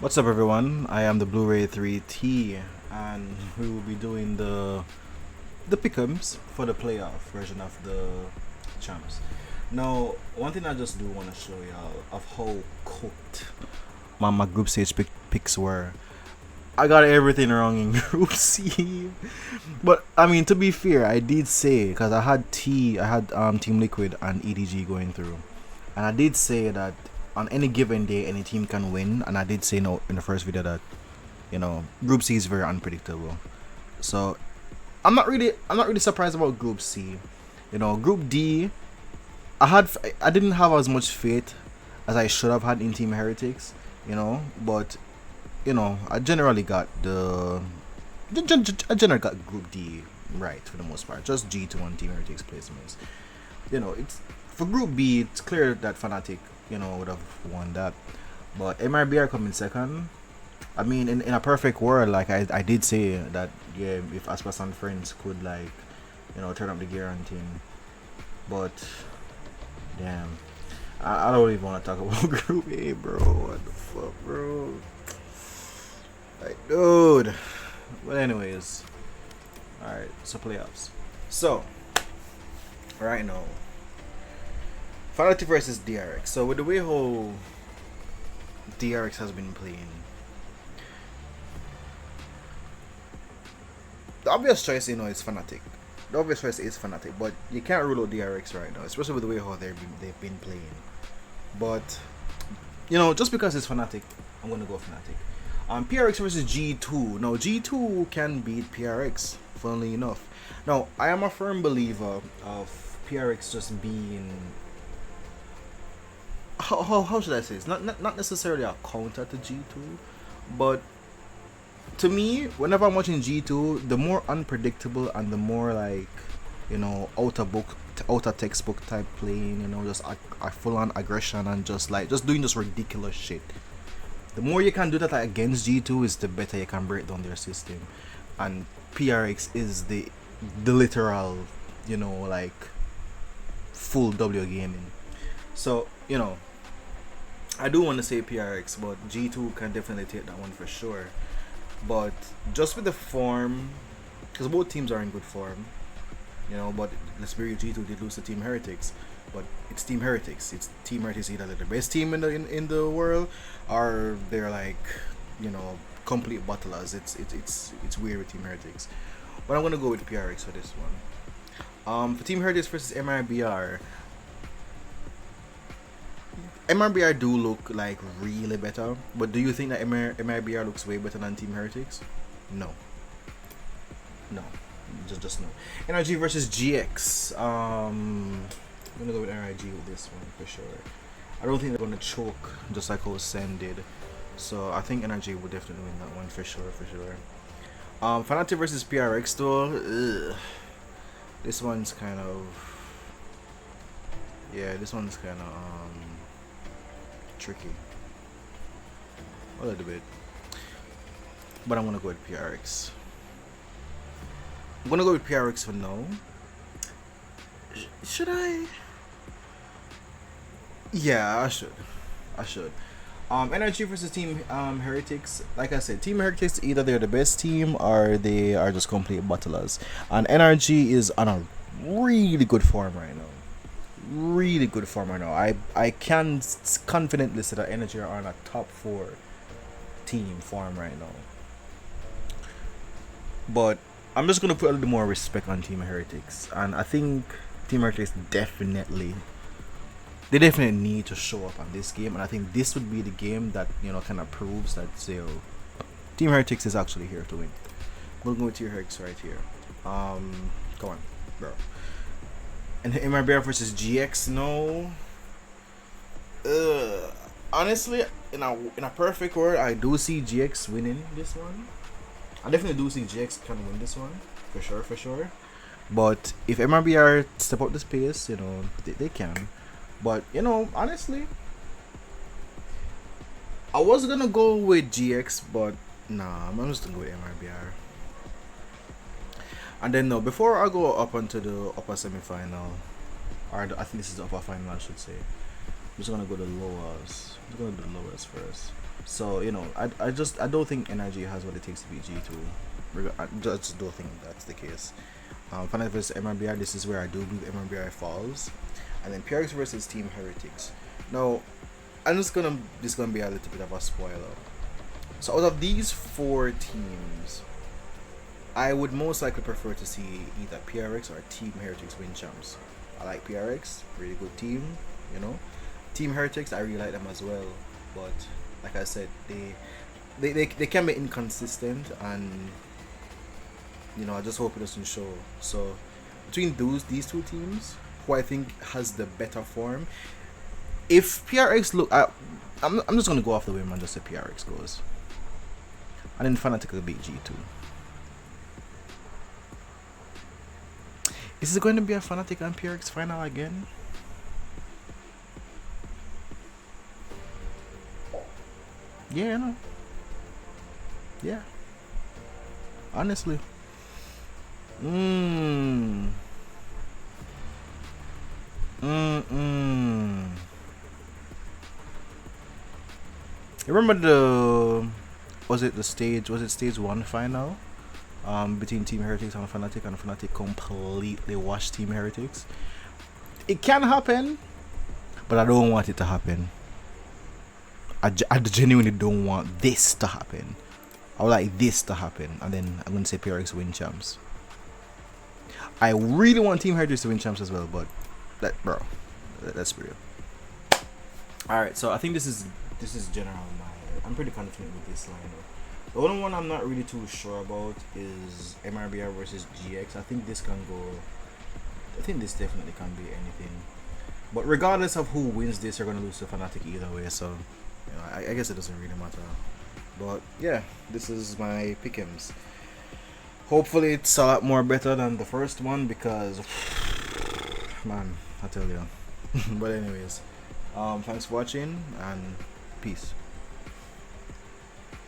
What's up, everyone? I am the Blu-ray 3T, and we will be doing the pick'ems for the playoff version of the champs. Now, one thing I just do want to show y'all of how cooked my group stage picks were. I got everything wrong in Group C, but I mean, to be fair, I did say because I had Team Liquid and EDG going through, and I did say that on any given day any team can win, and I did say no in the first video that Group C is very unpredictable. So I'm not really surprised about Group C. Group D, I didn't have as much faith as I should have had in Team Heretics, but I generally got I generally got Group D right for the most part. Just G2 on Team Heretics placements. It's for Group B. It's clear that Fnatic, would have won that, but MRBR coming second. I mean, in a perfect world, like I did say that, yeah, if Aspas and friends could, like, turn up the gear on team, but damn, I don't even want to talk about Group A, bro. What the fuck, bro? Like, dude. But anyways, all right. So playoffs. So right now, Fnatic versus DRX. So with the way how DRX has been playing, the obvious choice, is Fnatic. The obvious choice is Fnatic, but you can't rule out DRX right now, especially with the way how they've been playing. But just because it's Fnatic, I'm gonna go Fnatic. PRX versus G2. Now G2 can beat PRX, funnily enough. Now I am a firm believer of PRX just being, how should I say this? Not necessarily a counter to G2, but to me, whenever I'm watching G2, the more unpredictable and the more, like, outer textbook type playing, just a full on aggression and just doing just ridiculous shit. The more you can do that against G2 is the better you can break down their system. And PRX is the literal, like, full W gaming. So, I do want to say PRX, but G2 can definitely take that one for sure. But just with the form, because both teams are in good form, but let's be real, G2 did lose to Team Heretics, but it's Team Heretics. It's Team Heretics, either they're the best team in the world, or they're, like, complete bottlers. It's weird with Team Heretics, but I'm gonna go with PRX for this one. For Team Heretics versus MRBR. MRBR do look like really better, but do you think that MRBR looks way better than Team Heretics? No. Just no. NRG versus GX. I'm gonna go with NRG with this one for sure. I don't think they're gonna choke just like how Sen did, so I think NRG will definitely win that one for sure. Fnatic versus PRX though. Ugh. This one's kind of tricky a little bit, but I'm gonna go with PRX. I'm gonna go with PRX for now. Should I? Yeah, I should. Energy versus Team Heretics. Like I said, Team Heretics, either they're the best team or they are just complete bottlers. And NRG is on a really good form right now. I can confidently say that Energy are on a top 4 team form right now. But I'm just gonna put a little more respect on Team Heretics, and I think Team Heretics definitely need to show up on this game, and I think this would be the game that kind of proves that Team Heretics is actually here to win. We'll go with Team Heretics right here. Come on, bro. And MRBR versus GX, no. Honestly, in a perfect world, I do see GX winning this one. I definitely do see GX can win this one for sure. But if MRBR step up the pace, they can. But honestly, I was gonna go with GX, but nah, I'm just gonna go with MRBR. And then before I go up onto the upper semi-final, or I think this is the upper final, I should say. I'm just gonna go to the lowers. I'm just gonna do the lowers first. So you know, I don't think NRG has what it takes to beat G2. I just don't think that's the case. Final versus MRBR, this is where I do believe MRBR falls, and then PRX versus Team Heretics. Now, this is gonna be a little bit of a spoiler. So out of these 4 teams, I would most likely prefer to see either PRX or Team Heretics win champs. I like PRX, really good team, you know. Team Heretics, I really like them as well, but like I said, they can be inconsistent, and you know, I just hope it doesn't show. So between these 2 teams, who I think has the better form, if PRX look, I'm just gonna go off the whim and just say PRX goes, and then Fnatic will beat G2. Is it going to be a Fnatic and PRX final again? Yeah, no. Yeah. Honestly. Remember was it stage 1 final? Between Team Heretics and Fnatic completely washed Team Heretics. It can happen, but I don't want it to happen. I genuinely don't want this to happen. I would like this to happen, and then I'm gonna say PRX win champs. I really want Team Heretics to win champs as well, but let's be real. Alright, so I think this is general. I'm pretty confident with this lineup. The only one I'm not really too sure about is MRBR versus GX. I think this definitely can be anything. But regardless of who wins this, you're gonna lose to Fnatic either way. So, you know, I guess it doesn't really matter. But yeah, this is my pick'ems. Hopefully it's a lot more better than the first one, because man, I tell you. But anyways, thanks for watching, and peace.